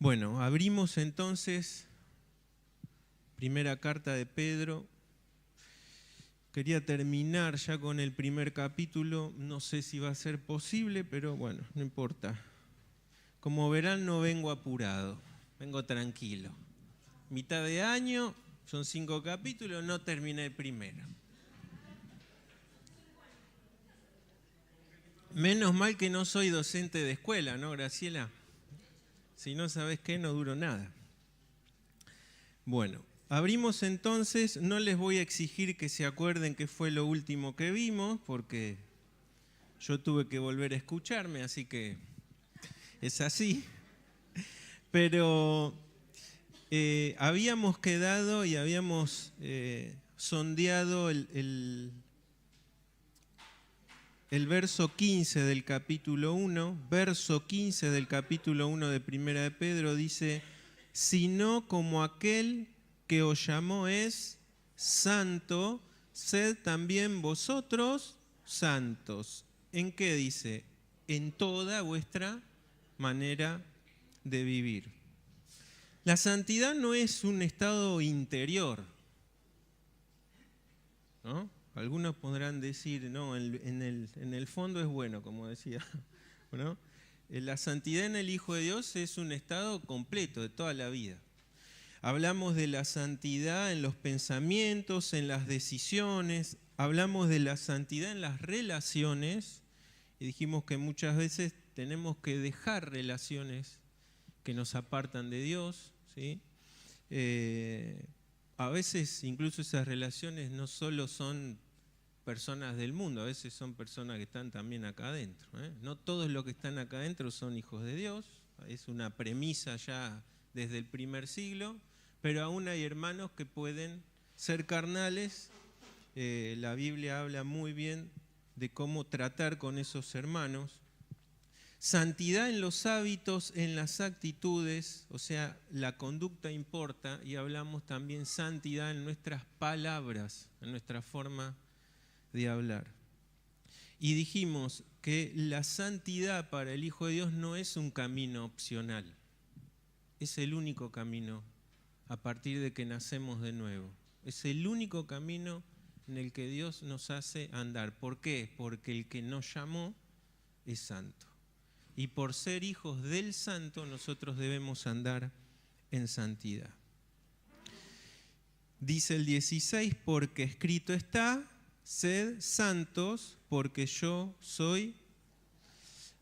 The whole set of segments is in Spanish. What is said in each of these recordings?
Bueno, abrimos entonces primera carta de Pedro. Quería terminar ya con el primer capítulo, no sé si va a ser posible, pero bueno, no importa. Como verán, no vengo apurado, vengo tranquilo. Mitad de año, son 5 capítulos, no terminé el primero. Menos mal que no soy docente de escuela, ¿no, Graciela? Si no sabes qué, no duro nada. Bueno, abrimos entonces, no les voy a exigir que se acuerden qué fue lo último que vimos, porque yo tuve que volver a escucharme, así que es así. Pero habíamos quedado y habíamos sondeado el verso 15 del capítulo 1, verso 15 del capítulo 1 de Primera de Pedro dice: sino como aquel que os llamó es santo, sed también vosotros santos. ¿En qué dice? En toda vuestra manera de vivir. La santidad no es un estado interior, ¿no? Algunos podrán decir, no, en el fondo es bueno, como decía, ¿no? La santidad en el Hijo de Dios es un estado completo de toda la vida. Hablamos de la santidad en los pensamientos, en las decisiones, hablamos de la santidad en las relaciones, y dijimos que muchas veces tenemos que dejar relaciones que nos apartan de Dios, ¿sí? A veces incluso esas relaciones no solo son personas del mundo, a veces son personas que están también acá adentro, ¿eh? No todos los que están acá adentro son hijos de Dios, es una premisa ya desde el primer siglo, pero aún hay hermanos que pueden ser carnales. La Biblia habla muy bien de cómo tratar con esos hermanos. Santidad en los hábitos, en las actitudes, o sea, la conducta importa, y hablamos también santidad en nuestras palabras, en nuestra forma de hablar. Y dijimos que la santidad para el Hijo de Dios no es un camino opcional, es el único camino a partir de que nacemos de nuevo. Es el único camino en el que Dios nos hace andar. ¿Por qué? Porque el que nos llamó es santo. Y por ser hijos del santo, nosotros debemos andar en santidad. Dice el 16, porque escrito está: sed santos, porque yo soy.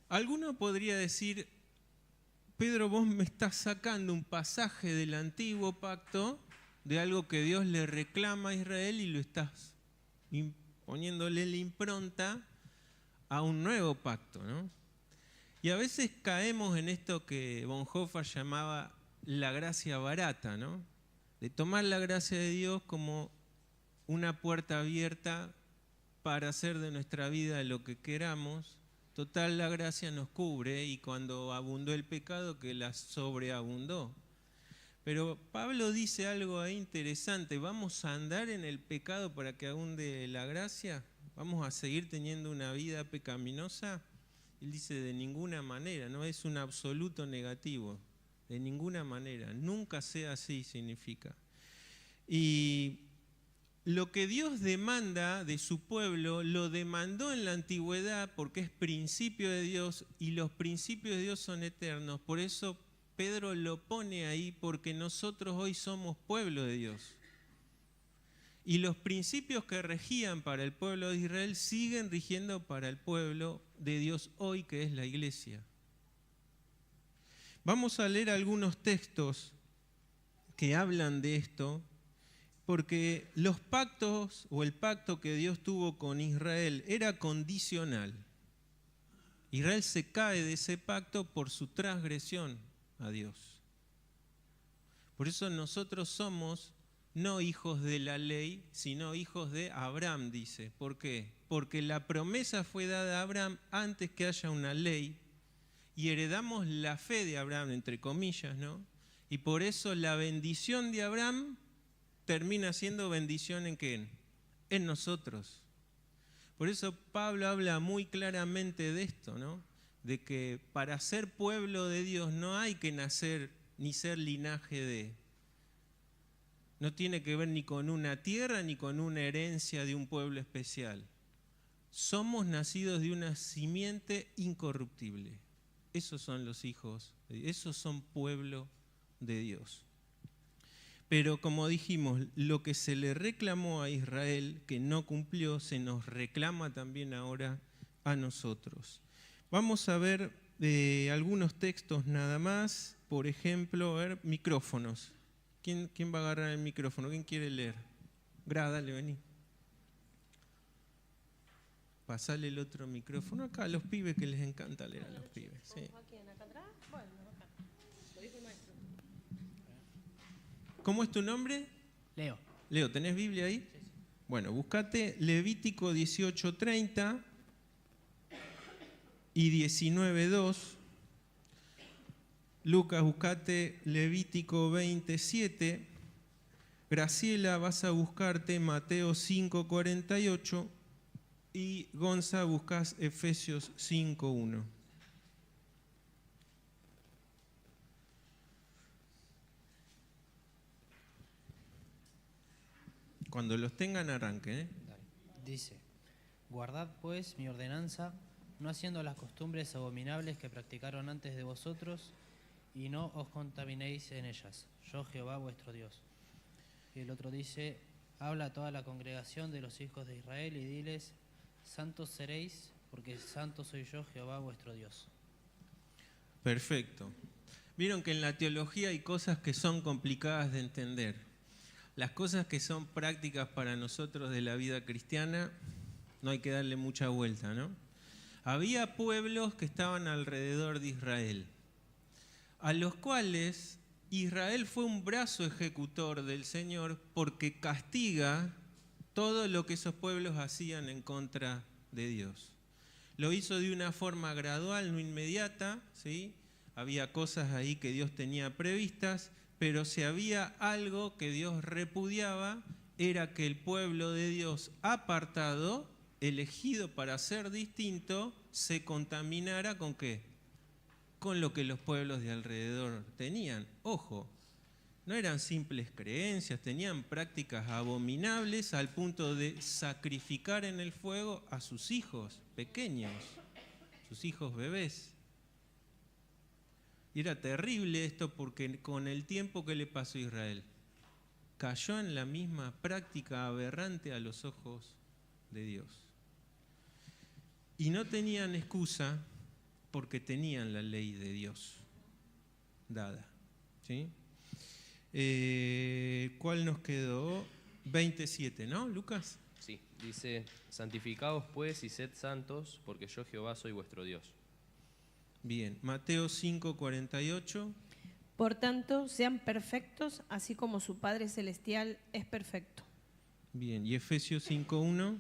Alguno podría decir: Pedro, vos me estás sacando un pasaje del antiguo pacto, de algo que Dios le reclama a Israel, y lo estás poniéndole la impronta a un nuevo pacto, ¿no? Y a veces caemos en esto que Bonhoeffer llamaba la gracia barata, ¿no? De tomar la gracia de Dios como una puerta abierta para hacer de nuestra vida lo que queramos. Total, la gracia nos cubre, y cuando abundó el pecado, que la sobreabundó. Pero Pablo dice algo ahí interesante: ¿vamos a andar en el pecado para que abunde la gracia? ¿Vamos a seguir teniendo una vida pecaminosa? Él dice: de ninguna manera, no es un absoluto negativo, de ninguna manera, nunca sea así significa. Y lo que Dios demanda de su pueblo, lo demandó en la antigüedad porque es principio de Dios, y los principios de Dios son eternos. Por eso Pedro lo pone ahí, porque nosotros hoy somos pueblo de Dios. Y los principios que regían para el pueblo de Israel siguen rigiendo para el pueblo de Dios hoy, que es la iglesia. Vamos a leer algunos textos que hablan de esto, porque los pactos o el pacto que Dios tuvo con Israel era condicional. Israel se cae de ese pacto por su transgresión a Dios. Por eso nosotros somos no hijos de la ley, sino hijos de Abraham, dice. ¿Por qué? Porque la promesa fue dada a Abraham antes que haya una ley, y heredamos la fe de Abraham, entre comillas, ¿no? Y por eso la bendición de Abraham termina siendo bendición ¿en qué? En nosotros. Por eso Pablo habla muy claramente de esto, ¿no? De que para ser pueblo de Dios no hay que nacer ni ser linaje de. No tiene que ver ni con una tierra ni con una herencia de un pueblo especial. Somos nacidos de una simiente incorruptible. Esos son los hijos, esos son pueblo de Dios. Pero como dijimos, lo que se le reclamó a Israel, que no cumplió, se nos reclama también ahora a nosotros. Vamos a ver algunos textos nada más. Por ejemplo, a ver, micrófonos. ¿Quién va a agarrar el micrófono? ¿Quién quiere leer? Dale, vení. Pasale el otro micrófono acá a los pibes, que les encanta leer a los pibes. Sí. ¿A quién? ¿Acá atrás? Bueno, acá. Lo dijo el maestro. ¿Cómo es tu nombre? Leo. Leo, ¿tenés Biblia ahí? Sí. Bueno, buscate Levítico 18:30 y 19:2. Lucas, buscate Levítico 27. Graciela, vas a buscarte Mateo 5:48. Y Gonza, buscas Efesios 5:1. Cuando los tengan, arranquen. Dice: guardad pues mi ordenanza, no haciendo las costumbres abominables que practicaron antes de vosotros, y no os contaminéis en ellas. Yo, Jehová, vuestro Dios. Y el otro dice: habla a toda la congregación de los hijos de Israel y diles: santos seréis, porque santo soy yo, Jehová, vuestro Dios. Perfecto. Vieron que en la teología hay cosas que son complicadas de entender. Las cosas que son prácticas para nosotros de la vida cristiana, no hay que darle mucha vuelta, ¿no? Había pueblos que estaban alrededor de Israel, a los cuales Israel fue un brazo ejecutor del Señor porque castiga todo lo que esos pueblos hacían en contra de Dios. Lo hizo de una forma gradual, no inmediata, ¿sí? Había cosas ahí que Dios tenía previstas, pero si había algo que Dios repudiaba, era que el pueblo de Dios apartado, elegido para ser distinto, se contaminara ¿con qué? Con lo que los pueblos de alrededor tenían. Ojo, no eran simples creencias, tenían prácticas abominables al punto de sacrificar en el fuego a sus hijos pequeños, sus hijos bebés. Y era terrible esto porque con el tiempo que le pasó a Israel, cayó en la misma práctica aberrante a los ojos de Dios. Y no tenían excusa porque tenían la ley de Dios dada. ¿Sí? ¿Cuál nos quedó? 27, ¿no, Lucas? Sí, dice: santificaos pues y sed santos, porque yo Jehová soy vuestro Dios. Bien, Mateo 5:48. Por tanto, sean perfectos, así como su Padre Celestial es perfecto. Bien, y Efesios 5:1.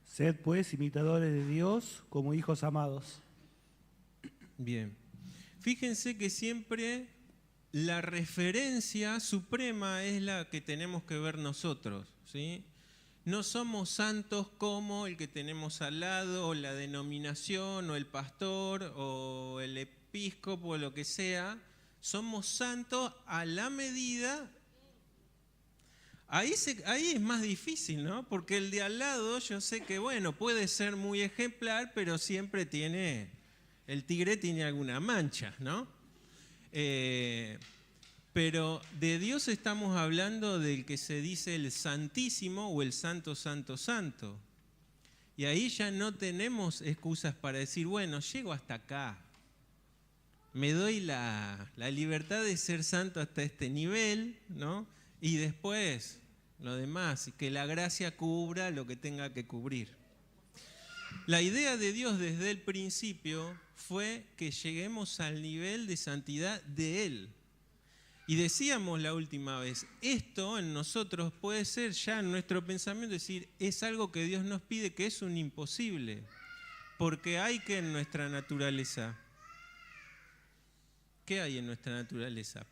Sed pues imitadores de Dios como hijos amados. Bien, fíjense que siempre la referencia suprema es la que tenemos que ver nosotros, ¿sí? No somos santos como el que tenemos al lado, o la denominación, o el pastor, o el episcopo, o lo que sea. Somos santos a la medida. Ahí es más difícil, ¿no? Porque el de al lado, yo sé que, bueno, puede ser muy ejemplar, pero siempre el tigre tiene alguna mancha, ¿no? Pero de Dios estamos hablando del que se dice el Santísimo o el Santo, Santo, Santo. Y ahí ya no tenemos excusas para decir, bueno, llego hasta acá. Me doy la libertad de ser santo hasta este nivel, ¿no? Y después lo demás, que la gracia cubra lo que tenga que cubrir. La idea de Dios desde el principio fue que lleguemos al nivel de santidad de Él. Y decíamos la última vez, esto en nosotros puede ser ya en nuestro pensamiento, decir, es algo que Dios nos pide, que es un imposible. Porque hay que en nuestra naturaleza. ¿Qué hay en nuestra naturaleza?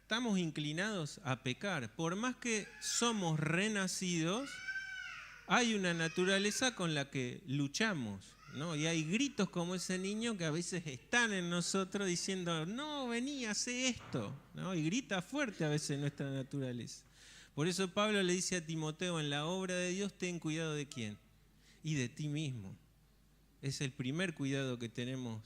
Estamos inclinados a pecar. Por más que somos renacidos, hay una naturaleza con la que luchamos. ¿no? Y hay gritos como ese niño que a veces están en nosotros diciendo, no, vení, hacé esto, ¿no? Y grita fuerte a veces nuestra naturaleza. Por eso Pablo le dice a Timoteo, en la obra de Dios ten cuidado de quién, y de ti mismo. Es el primer cuidado que tenemos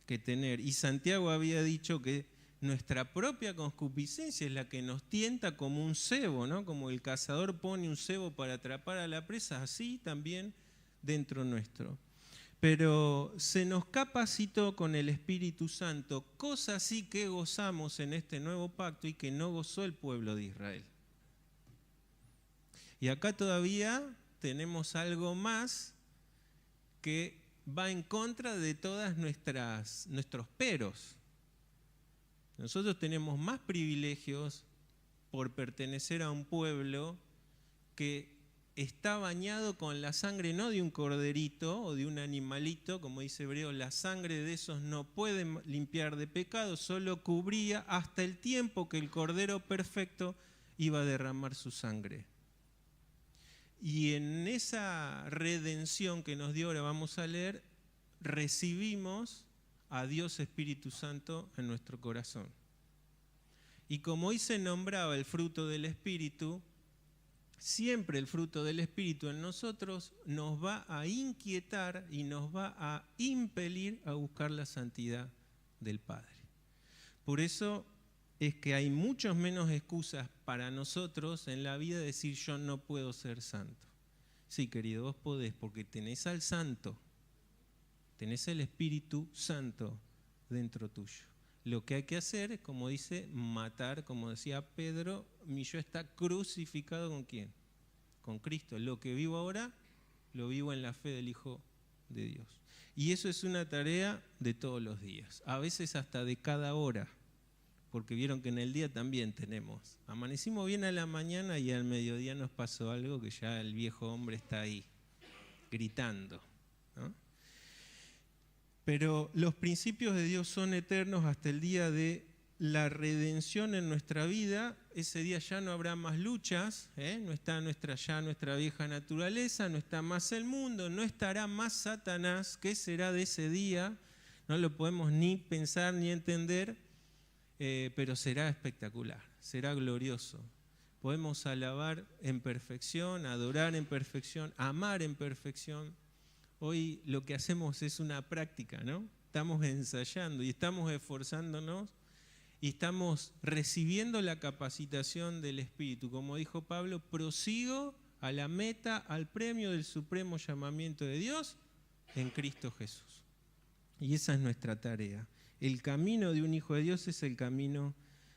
que tener. Y Santiago había dicho que nuestra propia concupiscencia es la que nos tienta como un cebo, ¿no? Como el cazador pone un cebo para atrapar a la presa, así también dentro nuestro. Pero se nos capacitó con el Espíritu Santo, cosa así que gozamos en este nuevo pacto y que no gozó el pueblo de Israel. Y acá todavía tenemos algo más que va en contra de todas nuestros peros. Nosotros tenemos más privilegios por pertenecer a un pueblo que está bañado con la sangre no de un corderito o de un animalito, como dice Hebreo, la sangre de esos no puede limpiar de pecado, solo cubría hasta el tiempo que el Cordero perfecto iba a derramar su sangre. Y en esa redención que nos dio, ahora vamos a leer, recibimos a Dios Espíritu Santo en nuestro corazón. Y como hoy se nombraba el fruto del Espíritu, siempre el fruto del Espíritu en nosotros nos va a inquietar y nos va a impelir a buscar la santidad del Padre. Por eso es que hay muchas menos excusas para nosotros en la vida de decir yo no puedo ser santo. Sí, querido, vos podés porque tenés al Santo, tenés el Espíritu Santo dentro tuyo. Lo que hay que hacer es, como dice, matar, como decía Pedro, mi yo está crucificado ¿con quién? Con Cristo. Lo que vivo ahora, lo vivo en la fe del Hijo de Dios. Y eso es una tarea de todos los días, a veces hasta de cada hora, porque vieron que en el día también tenemos. Amanecimos bien a la mañana y al mediodía nos pasó algo que ya el viejo hombre está ahí, gritando, ¿no? Pero los principios de Dios son eternos hasta el día de la redención en nuestra vida. Ese día ya no habrá más luchas, no está ya nuestra vieja naturaleza, no está más el mundo, no estará más Satanás. ¿Qué será de ese día? No lo podemos ni pensar ni entender, pero será espectacular, será glorioso. Podemos alabar en perfección, adorar en perfección, amar en perfección. Hoy lo que hacemos es una práctica, ¿no? Estamos ensayando y estamos esforzándonos y estamos recibiendo la capacitación del Espíritu. Como dijo Pablo, prosigo a la meta, al premio del supremo llamamiento de Dios en Cristo Jesús. Y esa es nuestra tarea. El camino de un hijo de Dios es el camino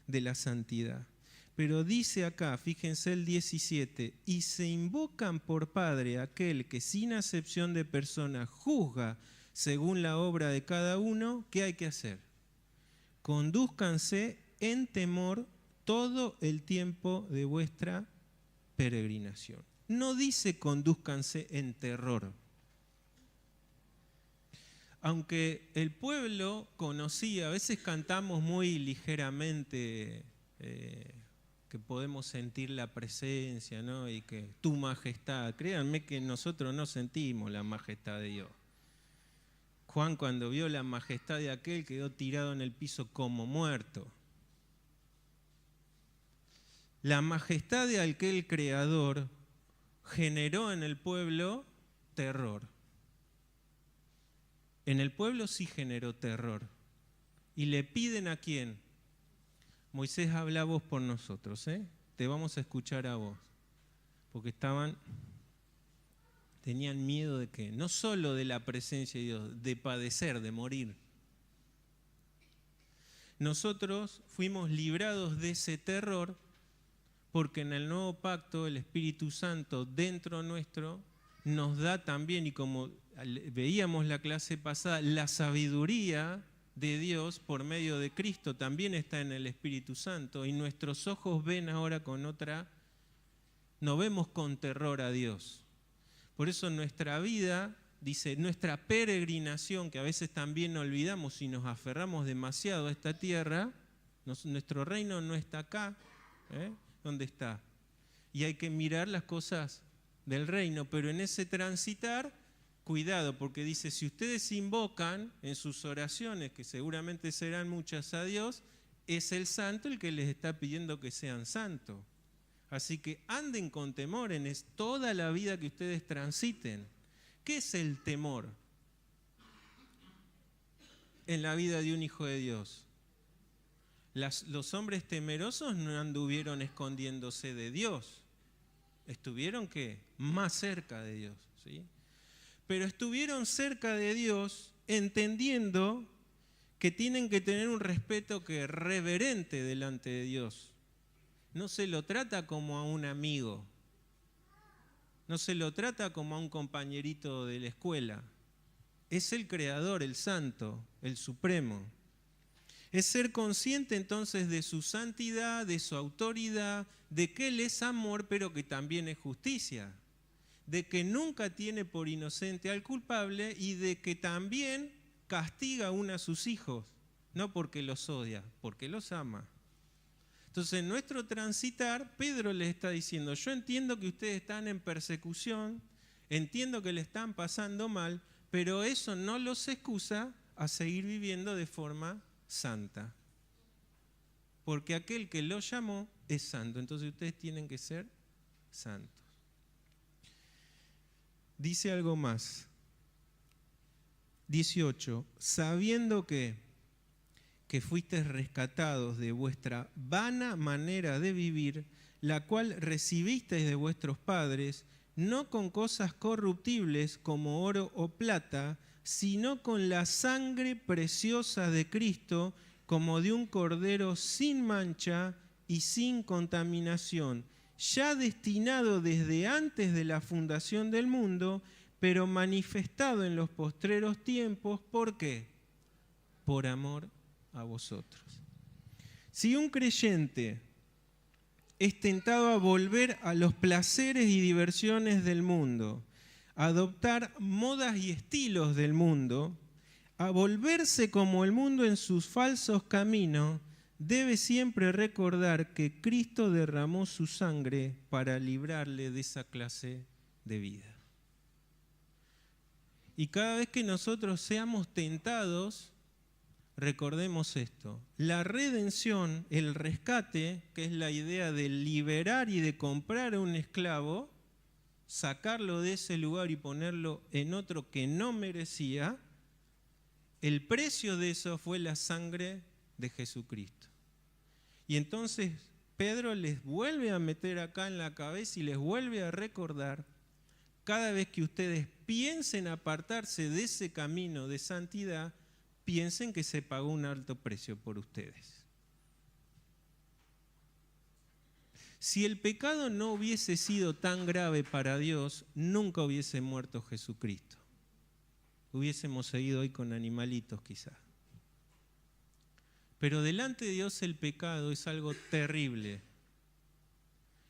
de la santidad. Pero dice acá, fíjense el 17, y se invocan por Padre aquel que sin acepción de personas juzga según la obra de cada uno. ¿Qué hay que hacer? Condúzcanse en temor todo el tiempo de vuestra peregrinación. No dice condúzcanse en terror. Aunque el pueblo conocía, a veces cantamos muy ligeramente, que podemos sentir la presencia, ¿no? Y que tu majestad, créanme que nosotros no sentimos la majestad de Dios. Juan, cuando vio la majestad de aquel, quedó tirado en el piso como muerto. La majestad de aquel creador generó en el pueblo terror. En el pueblo sí generó terror. ¿Y le piden a quién? Moisés, habla vos por nosotros, te vamos a escuchar a vos. Porque tenían miedo de que, no solo de la presencia de Dios, de padecer, de morir. Nosotros fuimos librados de ese terror porque en el nuevo pacto el Espíritu Santo dentro nuestro nos da también, y como veíamos la clase pasada, la sabiduría de Dios por medio de Cristo también está en el Espíritu Santo, y nuestros ojos ven ahora con otra, no vemos con terror a Dios. Por eso nuestra vida, dice, nuestra peregrinación, que a veces también olvidamos y nos aferramos demasiado a esta tierra, nuestro reino no está acá, ¿dónde está? Y hay que mirar las cosas del reino, pero en ese transitar, cuidado, porque dice, si ustedes invocan en sus oraciones, que seguramente serán muchas a Dios, es el santo el que les está pidiendo que sean santos. Así que anden con temor en toda la vida que ustedes transiten. ¿Qué es el temor en la vida de un hijo de Dios? Los hombres temerosos no anduvieron escondiéndose de Dios. Estuvieron, ¿qué? Más cerca de Dios, ¿sí? Pero estuvieron cerca de Dios entendiendo que tienen que tener un respeto reverente delante de Dios. No se lo trata como a un amigo, no se lo trata como a un compañerito de la escuela. Es el Creador, el Santo, el Supremo. Es ser consciente entonces de su santidad, de su autoridad, de que Él es amor, pero que también es justicia, de que nunca tiene por inocente al culpable y de que también castiga aún a sus hijos, no porque los odia, porque los ama. Entonces, en nuestro transitar, Pedro les está diciendo, yo entiendo que ustedes están en persecución, entiendo que le están pasando mal, pero eso no los excusa a seguir viviendo de forma santa. Porque aquel que los llamó es santo, entonces ustedes tienen que ser santos. Dice algo más. 18. Sabiendo que fuisteis rescatados de vuestra vana manera de vivir, la cual recibisteis de vuestros padres, no con cosas corruptibles como oro o plata, sino con la sangre preciosa de Cristo, como de un cordero sin mancha y sin contaminación, ya destinado desde antes de la fundación del mundo, pero manifestado en los postreros tiempos. ¿Por qué? Por amor a vosotros. Si un creyente es tentado a volver a los placeres y diversiones del mundo, a adoptar modas y estilos del mundo, a volverse como el mundo en sus falsos caminos, debe siempre recordar que Cristo derramó su sangre para librarle de esa clase de vida. Y cada vez que nosotros seamos tentados, recordemos esto: la redención, el rescate, que es la idea de liberar y de comprar a un esclavo, sacarlo de ese lugar y ponerlo en otro que no merecía, el precio de eso fue la sangre de Jesucristo. Y entonces Pedro les vuelve a meter acá en la cabeza y les vuelve a recordar: cada vez que ustedes piensen apartarse de ese camino de santidad, piensen que se pagó un alto precio por ustedes. Si el pecado no hubiese sido tan grave para Dios, nunca hubiese muerto Jesucristo. Hubiésemos seguido hoy con animalitos quizás. Pero delante de Dios el pecado es algo terrible.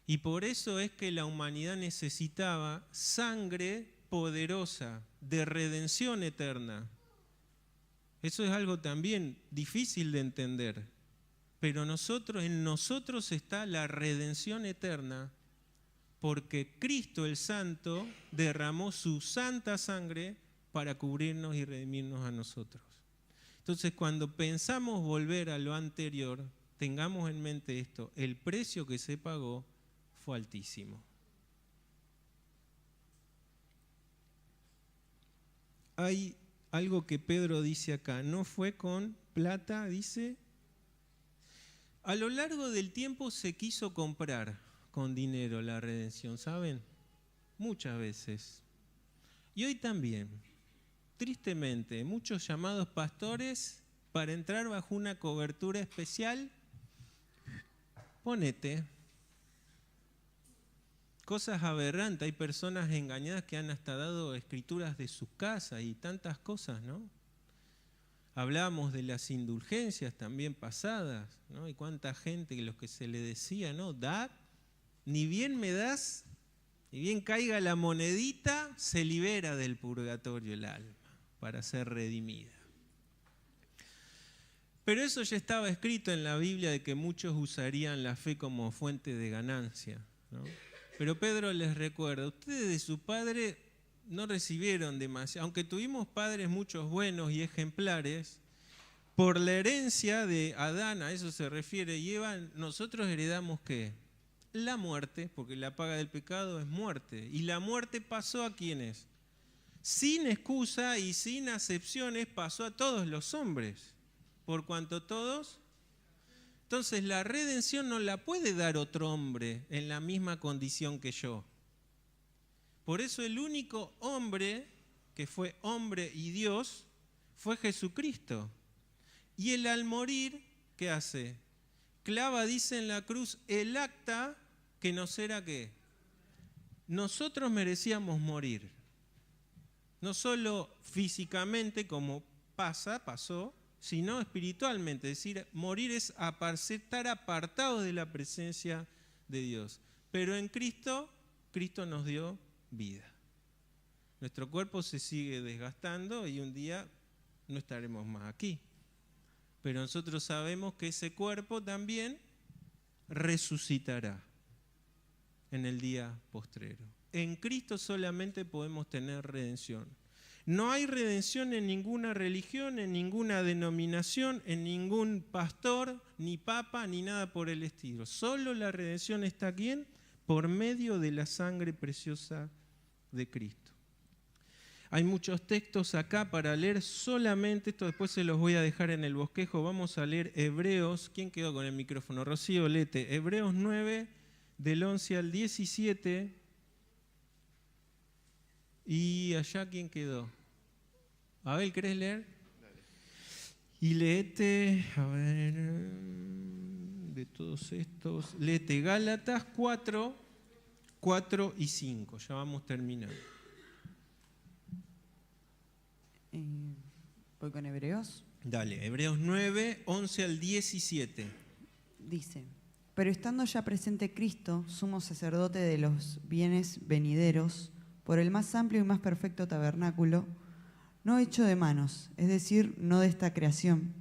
Y por eso es que la humanidad necesitaba sangre poderosa de redención eterna. Eso es algo también difícil de entender. Pero en nosotros está la redención eterna, porque Cristo el Santo derramó su santa sangre para cubrirnos y redimirnos a nosotros. Entonces, cuando pensamos volver a lo anterior, tengamos en mente esto: el precio que se pagó fue altísimo. Hay algo que Pedro dice acá: no fue con plata, dice. A lo largo del tiempo se quiso comprar con dinero la redención, ¿saben? Muchas veces. Y hoy también. Tristemente, muchos llamados pastores, para entrar bajo una cobertura especial, ponete. Cosas aberrantes, hay personas engañadas que han hasta dado escrituras de sus casas y tantas cosas, ¿no? Hablábamos de las indulgencias también pasadas, ¿no? Y cuánta gente, los que se le decía, ¿no? Da, ni bien me das, ni bien caiga la monedita, se libera del purgatorio el alma para ser redimida. Pero eso ya estaba escrito en la Biblia, de que muchos usarían la fe como fuente de ganancia, ¿no? Pero Pedro les recuerda: ustedes de su padre no recibieron demasiado, aunque tuvimos padres muchos buenos y ejemplares, por la herencia de Adán, a eso se refiere, y Eva, nosotros heredamos ¿qué? La muerte, porque la paga del pecado es muerte. ¿Y la muerte pasó a quiénes? Sin excusa y sin acepciones pasó a todos los hombres, por cuanto todos. Entonces la redención no la puede dar otro hombre en la misma condición que yo. Por eso el único hombre que fue hombre y Dios fue Jesucristo. Y él al morir, ¿qué hace? Clava, dice en la cruz, el acta que nos era ¿qué? Nosotros merecíamos morir. No solo físicamente, como pasó, sino espiritualmente. Es decir, morir es estar apartados de la presencia de Dios. Pero en Cristo nos dio vida. Nuestro cuerpo se sigue desgastando y un día no estaremos más aquí. Pero nosotros sabemos que ese cuerpo también resucitará en el día postrero. En Cristo solamente podemos tener redención. No hay redención en ninguna religión, en ninguna denominación, en ningún pastor, ni papa, ni nada por el estilo. Solo la redención está aquí por medio de la sangre preciosa de Cristo. Hay muchos textos acá para leer solamente, esto después se los voy a dejar en el bosquejo. Vamos a leer Hebreos. ¿Quién quedó con el micrófono? Rocío, léete. Hebreos 9, del 11 al 17. Y allá, ¿quién quedó? Abel, ¿querés leer? Dale. Y léete, a ver, de todos estos, léete Gálatas 4 y 5. Ya vamos terminando. Voy con Hebreos. Dale, Hebreos 9, 11 al 17. Dice: pero estando ya presente Cristo, sumo sacerdote de los bienes venideros, por el más amplio y más perfecto tabernáculo, no hecho de manos, es decir, no de esta creación,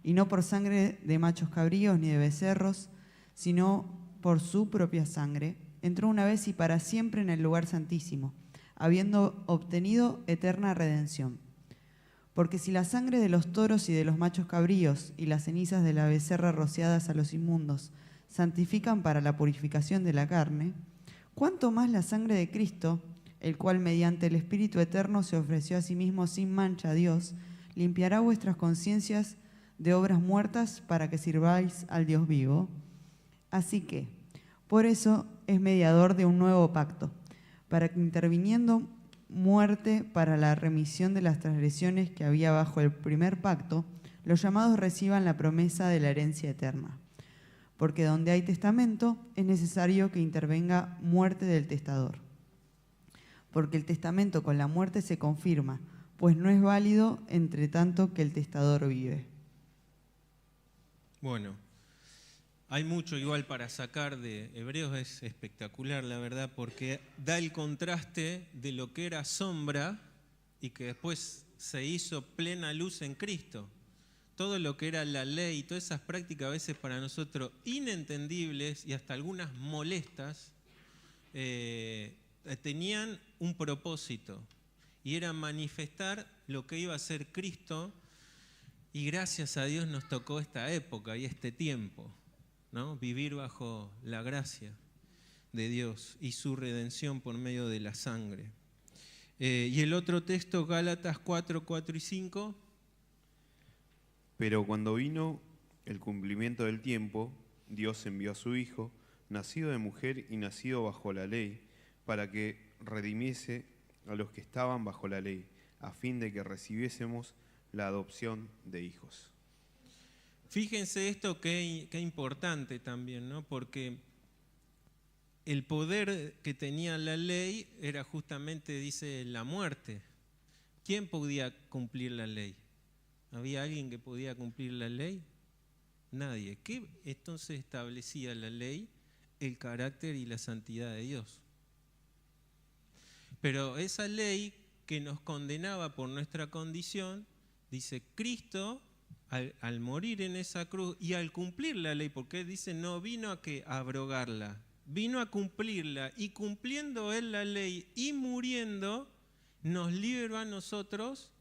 y no por sangre de machos cabríos ni de becerros, sino por su propia sangre, entró una vez y para siempre en el lugar santísimo, habiendo obtenido eterna redención. Porque si la sangre de los toros y de los machos cabríos y las cenizas de la becerra rociadas a los inmundos santifican para la purificación de la carne, ¿cuánto más la sangre de Cristo, el cual mediante el Espíritu Eterno se ofreció a sí mismo sin mancha a Dios, limpiará vuestras conciencias de obras muertas para que sirváis al Dios vivo? Así que, por eso es mediador de un nuevo pacto, para que interviniendo muerte para la remisión de las transgresiones que había bajo el primer pacto, los llamados reciban la promesa de la herencia eterna. Porque donde hay testamento es necesario que intervenga muerte del testador. Porque el testamento con la muerte se confirma, pues no es válido entre tanto que el testador vive. Bueno, hay mucho igual para sacar de Hebreos, es espectacular la verdad, porque da el contraste de lo que era sombra y que después se hizo plena luz en Cristo. Todo lo que era la ley, todas esas prácticas a veces para nosotros inentendibles y hasta algunas molestas, tenían un propósito y era manifestar lo que iba a ser Cristo, y gracias a Dios nos tocó esta época y este tiempo, ¿no? Vivir bajo la gracia de Dios y su redención por medio de la sangre. Y el otro texto, Gálatas 4, 4 y 5. Pero cuando vino el cumplimiento del tiempo, Dios envió a su Hijo, nacido de mujer y nacido bajo la ley, para que redimiese a los que estaban bajo la ley, a fin de que recibiésemos la adopción de hijos. Fíjense esto qué importante también, ¿no? Porque el poder que tenía la ley era justamente, dice, la muerte. ¿Quién podía cumplir la ley? ¿Había alguien que podía cumplir la ley? Nadie. ¿Qué entonces establecía la ley? El carácter y la santidad de Dios. Pero esa ley que nos condenaba por nuestra condición, dice, Cristo, al morir en esa cruz y al cumplir la ley, porque dice, no vino a abrogarla, vino a cumplirla, y cumpliendo él la ley y muriendo, nos liberó a nosotros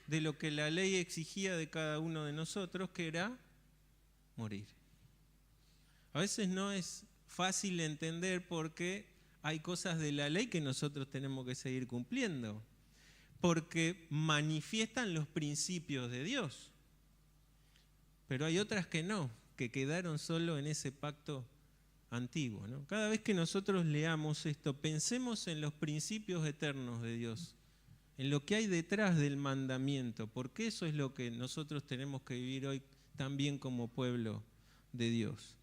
de lo que la ley exigía de cada uno de nosotros, que era morir. A veces no es fácil entender porque hay cosas de la ley que nosotros tenemos que seguir cumpliendo, porque manifiestan los principios de Dios. Pero hay otras que no, que quedaron solo en ese pacto antiguo, ¿no? Cada vez que nosotros leamos esto, pensemos en los principios eternos de Dios, en lo que hay detrás del mandamiento, porque eso es lo que nosotros tenemos que vivir hoy también como pueblo de Dios.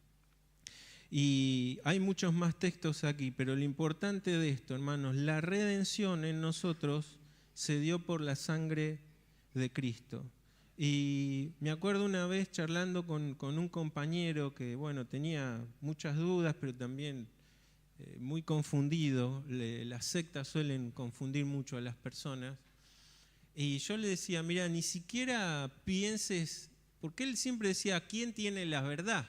Y hay muchos más textos aquí, pero lo importante de esto, hermanos, la redención en nosotros se dio por la sangre de Cristo. Y me acuerdo una vez charlando con un compañero que, bueno, tenía muchas dudas, pero también muy confundido. Las sectas suelen confundir mucho a las personas. Y yo le decía, mira, ni siquiera pienses, porque él siempre decía, ¿quién tiene la verdad?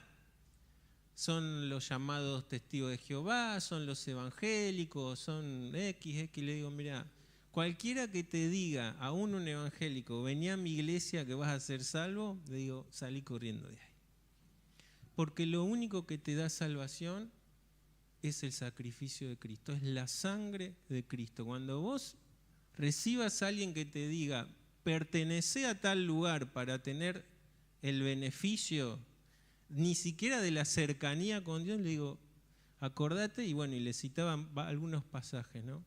Son los llamados testigos de Jehová, son los evangélicos, son X. Le digo, mira, cualquiera que te diga, aún un evangélico, vení a mi iglesia que vas a ser salvo, le digo, salí corriendo de ahí. Porque lo único que te da salvación es el sacrificio de Cristo, es la sangre de Cristo. Cuando vos recibas a alguien que te diga, pertenece a tal lugar para tener el beneficio, ni siquiera de la cercanía con Dios, le digo, acordate, y bueno, y le citaban algunos pasajes, ¿no?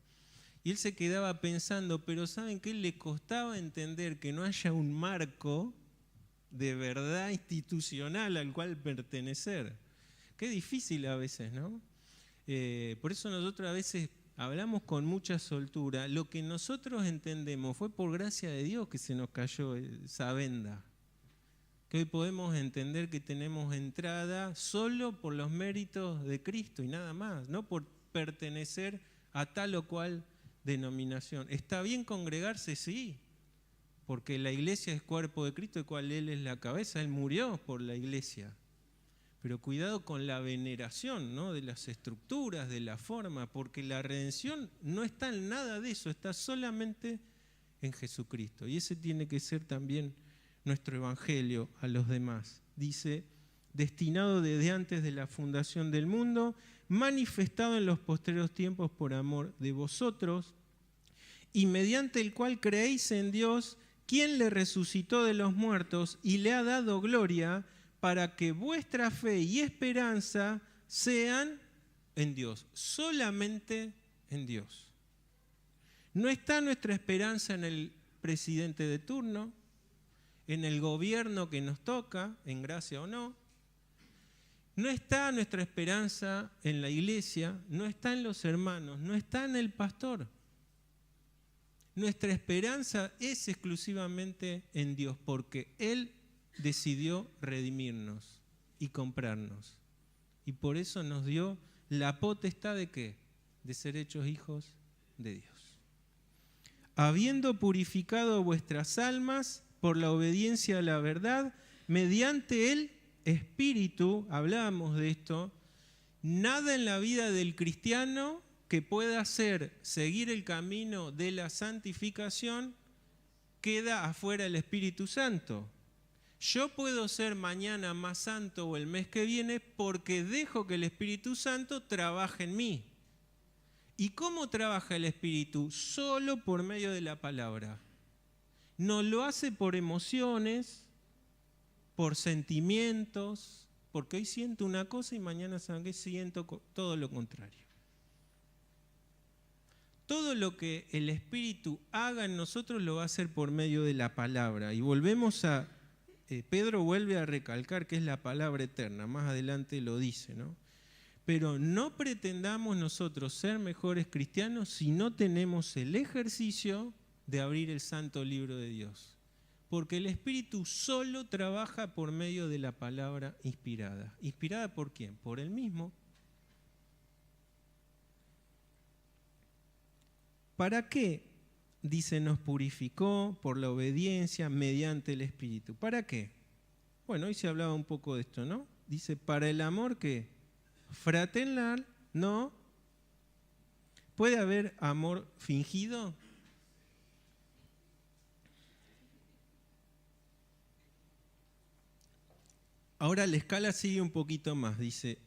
Y él se quedaba pensando, pero ¿saben qué? Le costaba entender que no haya un marco de verdad institucional al cual pertenecer. Qué difícil a veces, ¿no? Por eso nosotros a veces hablamos con mucha soltura. Lo que nosotros entendemos fue por gracia de Dios que se nos cayó esa venda. Que hoy podemos entender que tenemos entrada solo por los méritos de Cristo y nada más, no por pertenecer a tal o cual denominación. ¿Está bien congregarse? Sí, porque la iglesia es cuerpo de Cristo, el cual Él es la cabeza, Él murió por la iglesia. Pero cuidado con la veneración, ¿no?, de las estructuras, de la forma, porque la redención no está en nada de eso, está solamente en Jesucristo. Y ese tiene que ser también nuestro evangelio a los demás. Dice, destinado desde antes de la fundación del mundo, manifestado en los postreros tiempos por amor de vosotros, y mediante el cual creéis en Dios, quien le resucitó de los muertos y le ha dado gloria, para que vuestra fe y esperanza sean en Dios, solamente en Dios. No está nuestra esperanza en el presidente de turno, en el gobierno que nos toca, en gracia o no. No está nuestra esperanza en la iglesia, no está en los hermanos, no está en el pastor. Nuestra esperanza es exclusivamente en Dios, porque Él decidió redimirnos y comprarnos. Y por eso nos dio la potestad de ¿qué? De ser hechos hijos de Dios. Habiendo purificado vuestras almas por la obediencia a la verdad, mediante el Espíritu, hablábamos de esto, nada en la vida del cristiano que pueda seguir el camino de la santificación queda afuera el Espíritu Santo. Yo puedo ser mañana más santo o el mes que viene porque dejo que el Espíritu Santo trabaje en mí. ¿Y cómo trabaja el Espíritu? Solo por medio de la palabra. No lo hace por emociones, por sentimientos, porque hoy siento una cosa y mañana saben que siento todo lo contrario. Todo lo que el Espíritu haga en nosotros lo va a hacer por medio de la palabra. Y volvemos a... Pedro vuelve a recalcar que es la palabra eterna, más adelante lo dice, ¿no? Pero no pretendamos nosotros ser mejores cristianos si no tenemos el ejercicio de abrir el santo libro de Dios. Porque el Espíritu solo trabaja por medio de la palabra inspirada. ¿Inspirada por quién? Por Él mismo. ¿Para qué? Dice, nos purificó por la obediencia mediante el Espíritu. ¿Para qué? Bueno, hoy se hablaba un poco de esto, ¿no? Dice, para el amor que fraternal, ¿no? ¿Puede haber amor fingido? Ahora la escala sigue un poquito más. Dice,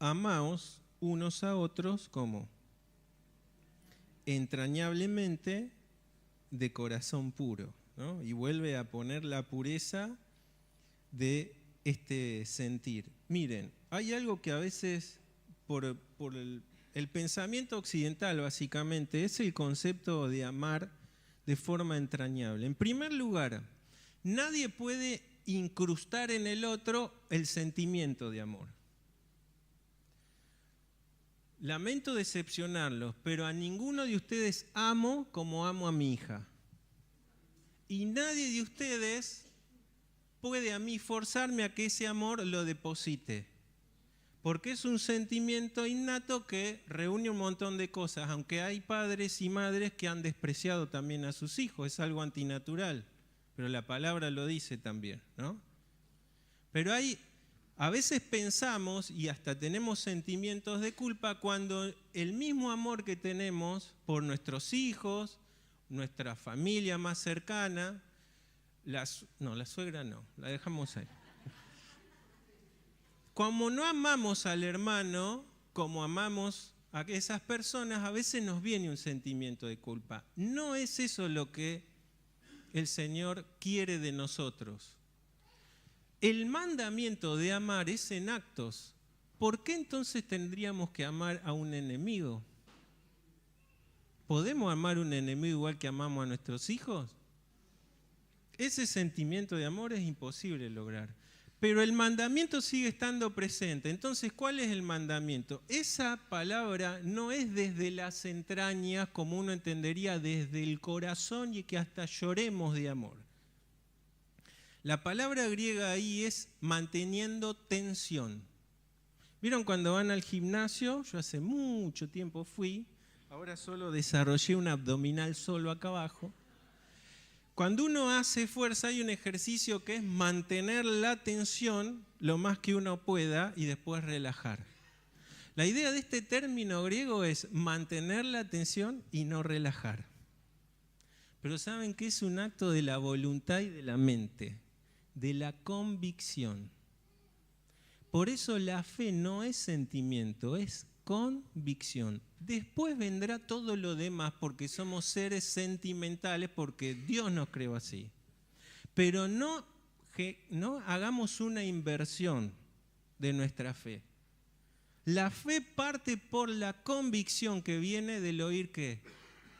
amaos unos a otros como entrañablemente de corazón puro, ¿no? Y vuelve a poner la pureza de este sentir. Miren, hay algo que a veces por el pensamiento occidental básicamente es el concepto de amar de forma entrañable. En primer lugar, nadie puede incrustar en el otro el sentimiento de amor. Lamento decepcionarlos, pero a ninguno de ustedes amo como amo a mi hija. Y nadie de ustedes puede a mí forzarme a que ese amor lo deposite. Porque es un sentimiento innato que reúne un montón de cosas, aunque hay padres y madres que han despreciado también a sus hijos, es algo antinatural, pero la palabra lo dice también, ¿no? Pero a veces pensamos y hasta tenemos sentimientos de culpa cuando el mismo amor que tenemos por nuestros hijos, nuestra familia más cercana, la suegra no, la dejamos ahí. Como no amamos al hermano como amamos a esas personas, a veces nos viene un sentimiento de culpa. No es eso lo que el Señor quiere de nosotros. El mandamiento de amar es en actos. ¿Por qué entonces tendríamos que amar a un enemigo? ¿Podemos amar a un enemigo igual que amamos a nuestros hijos? Ese sentimiento de amor es imposible lograr. Pero el mandamiento sigue estando presente. Entonces, ¿cuál es el mandamiento? Esa palabra no es desde las entrañas, como uno entendería, desde el corazón y que hasta lloremos de amor. La palabra griega ahí es manteniendo tensión. ¿Vieron cuando van al gimnasio? Yo hace mucho tiempo fui, ahora solo desarrollé un abdominal solo acá abajo. Cuando uno hace fuerza hay un ejercicio que es mantener la tensión lo más que uno pueda y después relajar. La idea de este término griego es mantener la tensión y no relajar. Pero ¿saben qué es un acto de la voluntad y de la mente? De la convicción. Por eso la fe no es sentimiento, es convicción. Después vendrá todo lo demás porque somos seres sentimentales, porque Dios nos creó así. Pero no hagamos una inversión de nuestra fe. La fe parte por la convicción que viene del oír ¿qué?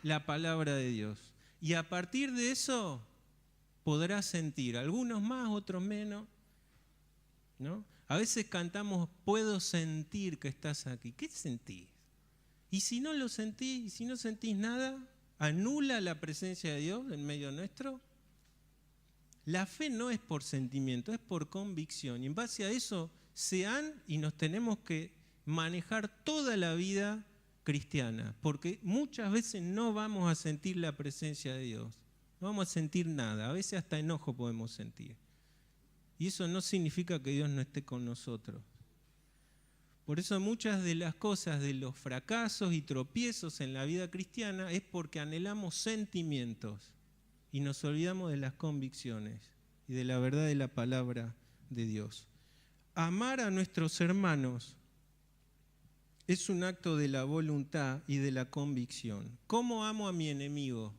La palabra de Dios. Y a partir de eso podrás sentir, algunos más, otros menos, ¿no? A veces cantamos, puedo sentir que estás aquí. ¿Qué sentís? Y si no lo sentís, y si no sentís nada, ¿anula la presencia de Dios en medio nuestro? La fe no es por sentimiento, es por convicción. Y en base a eso se han y nos tenemos que manejar toda la vida cristiana, porque muchas veces no vamos a sentir la presencia de Dios, no vamos a sentir nada, a veces hasta enojo podemos sentir. Y eso no significa que Dios no esté con nosotros. Por eso muchas de las cosas, de los fracasos y tropiezos en la vida cristiana es porque anhelamos sentimientos y nos olvidamos de las convicciones y de la verdad de la palabra de Dios. Amar a nuestros hermanos es un acto de la voluntad y de la convicción. ¿Cómo amo a mi enemigo?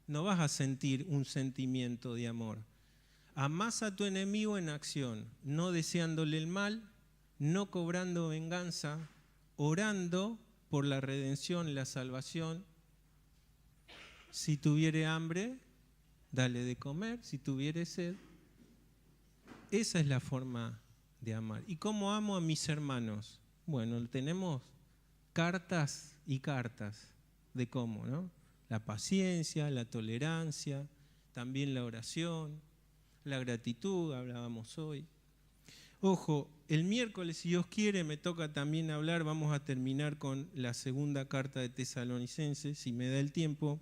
No vas a sentir un sentimiento de amor. Amás a tu enemigo en acción, no deseándole el mal, no cobrando venganza, orando por la redención, la salvación. Si tuviere hambre, dale de comer, si tuviere sed. Esa es la forma de amar. ¿Y cómo amo a mis hermanos? Bueno, tenemos cartas y cartas de cómo, ¿no? La paciencia, la tolerancia, también la oración, la gratitud, hablábamos hoy. Ojo, el miércoles, si Dios quiere, me toca también hablar, vamos a terminar con la segunda carta de Tesalonicenses, si me da el tiempo.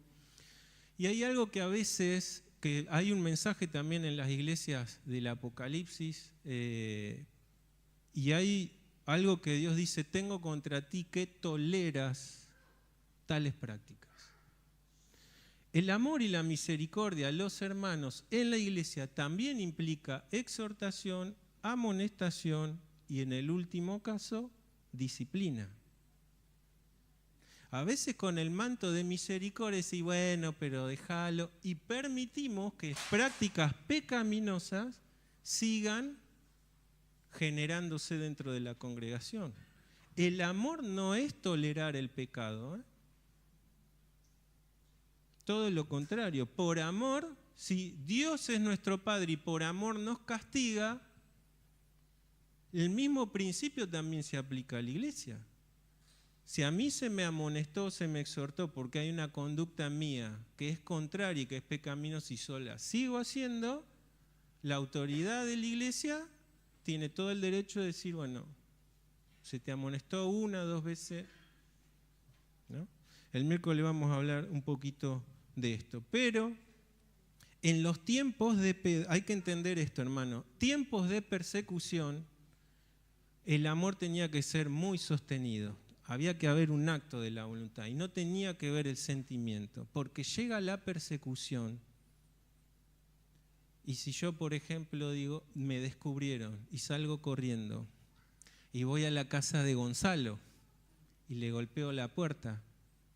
Y hay algo que a veces, que hay un mensaje también en las iglesias del Apocalipsis, y hay algo que Dios dice, tengo contra ti que toleras tales prácticas. El amor y la misericordia a los hermanos en la iglesia también implica exhortación amonestación y en el último caso, disciplina. A veces con el manto de misericordia decimos, bueno, pero déjalo, y permitimos que prácticas pecaminosas sigan generándose dentro de la congregación. El amor no es tolerar el pecado, ¿eh? Todo lo contrario. Por amor, si Dios es nuestro Padre y por amor nos castiga, el mismo principio también se aplica a la iglesia. Si a mí se me amonestó, se me exhortó porque hay una conducta mía que es contraria y que es pecaminosa y sola sigo haciendo, la autoridad de la iglesia tiene todo el derecho de decir, bueno, se te amonestó 1 o 2 veces, ¿no? El miércoles vamos a hablar un poquito de esto. Pero en los tiempos de... Hay que entender esto, hermano. Tiempos de persecución, el amor tenía que ser muy sostenido. Había que haber un acto de la voluntad y no tenía que ver el sentimiento. Porque llega la persecución. Y si yo, por ejemplo, digo, me descubrieron y salgo corriendo y voy a la casa de Gonzalo y le golpeo la puerta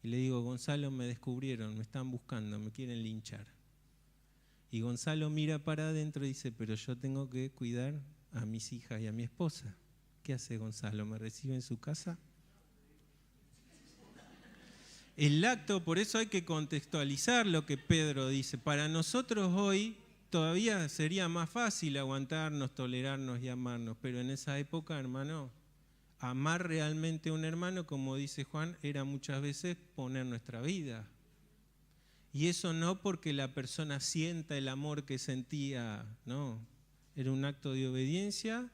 y le digo, Gonzalo, me descubrieron, me están buscando, me quieren linchar. Y Gonzalo mira para adentro y dice, pero yo tengo que cuidar a mis hijas y a mi esposa. ¿Qué hace Gonzalo? ¿Me recibe en su casa? El acto, por eso hay que contextualizar lo que Pedro dice. Para nosotros hoy todavía sería más fácil aguantarnos, tolerarnos y amarnos, pero en esa época, hermano, amar realmente a un hermano, como dice Juan, era muchas veces poner nuestra vida. Y eso no porque la persona sienta el amor que sentía, no. Era un acto de obediencia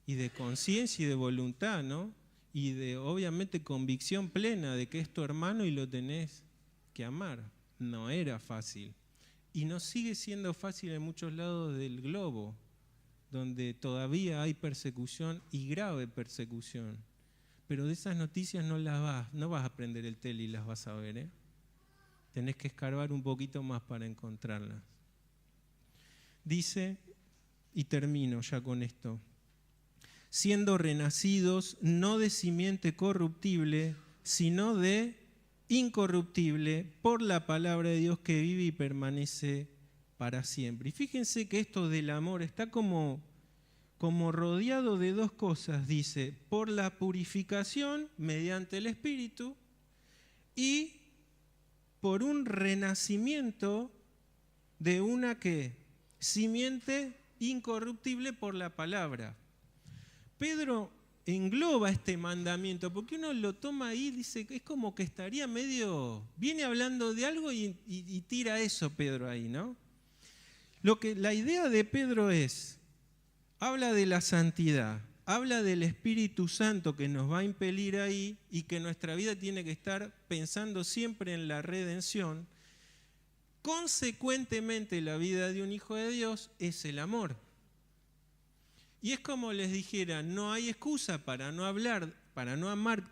y de conciencia y de voluntad, ¿no? Y de, obviamente, convicción plena de que es tu hermano y lo tenés que amar. No era fácil. Y no sigue siendo fácil en muchos lados del globo, donde todavía hay persecución y grave persecución. Pero de esas noticias no vas a prender el tele y las vas a ver, ¿eh? Tenés que escarbar un poquito más para encontrarlas. Dice, y termino ya con esto, siendo renacidos no de simiente corruptible, sino de incorruptible, por la palabra de Dios que vive y permanece para siempre. Y fíjense que esto del amor está como rodeado de 2 cosas, dice, por la purificación mediante el Espíritu y por un renacimiento de una simiente incorruptible por la palabra. Pedro engloba este mandamiento, porque uno lo toma ahí y dice, es como que estaría viene hablando de algo y tira eso Pedro ahí, ¿no? La idea de Pedro habla de la santidad, habla del Espíritu Santo que nos va a impelir ahí y que nuestra vida tiene que estar pensando siempre en la redención. Consecuentemente, la vida de un hijo de Dios es el amor. Y es como les dijera, no hay excusa para no amar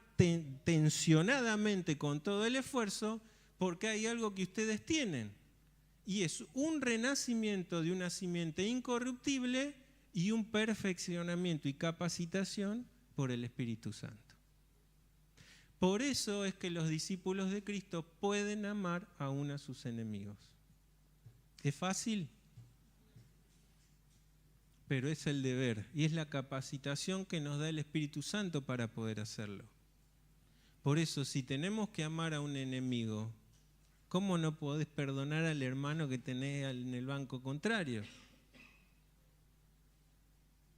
tensionadamente con todo el esfuerzo, porque hay algo que ustedes tienen. Y es un renacimiento de una simiente incorruptible y un perfeccionamiento y capacitación por el Espíritu Santo. Por eso es que los discípulos de Cristo pueden amar aún a sus enemigos. ¿Es fácil? Pero es el deber y es la capacitación que nos da el Espíritu Santo para poder hacerlo. Por eso, si tenemos que amar a un enemigo, ¿cómo no podés perdonar al hermano que tenés en el banco contrario?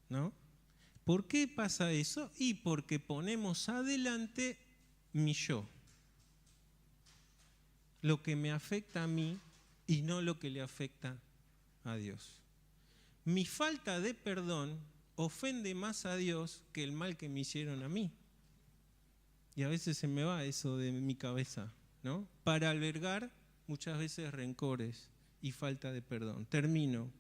¿No? ¿Por qué pasa eso? Y porque ponemos adelante mi yo, lo que me afecta a mí y no lo que le afecta a Dios. Mi falta de perdón ofende más a Dios que el mal que me hicieron a mí. Y a veces se me va eso de mi cabeza, ¿no? Para albergar muchas veces rencores y falta de perdón. Termino.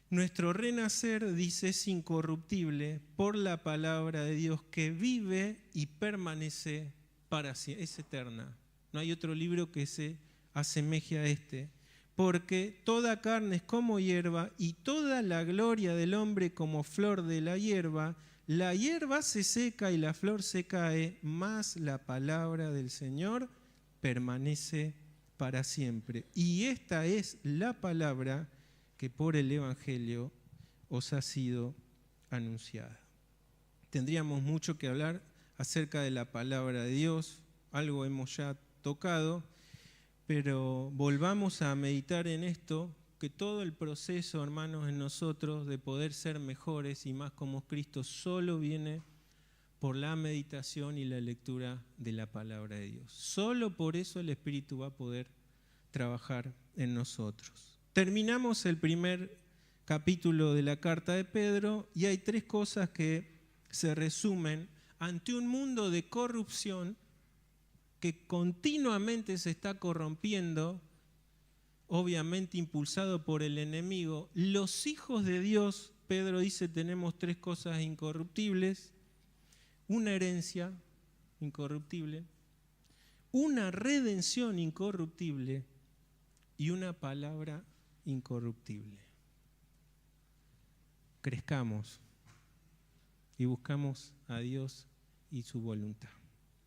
Nuestro renacer, dice, es incorruptible por la palabra de Dios que vive y permanece para siempre, es eterna. No hay otro libro que se asemeje a este. porque toda carne es como hierba y toda la gloria del hombre como flor de la hierba. La hierba se seca y la flor se cae, mas la palabra del Señor permanece para siempre. Y esta es la palabra que por el Evangelio os ha sido anunciada. Tendríamos mucho que hablar acerca de la palabra de Dios, algo hemos ya tocado, pero volvamos a meditar en esto, que todo el proceso, hermanos, en nosotros de poder ser mejores y más como Cristo solo viene por la meditación y la lectura de la palabra de Dios. Solo por eso el Espíritu va a poder trabajar en nosotros. Terminamos el primer capítulo de la carta de Pedro y hay 3 cosas que se resumen ante un mundo de corrupción que continuamente se está corrompiendo, obviamente impulsado por el enemigo. Los hijos de Dios, Pedro dice, tenemos 3 cosas incorruptibles: una herencia incorruptible, una redención incorruptible y una palabra incorruptible. Crezcamos y buscamos a Dios y su voluntad.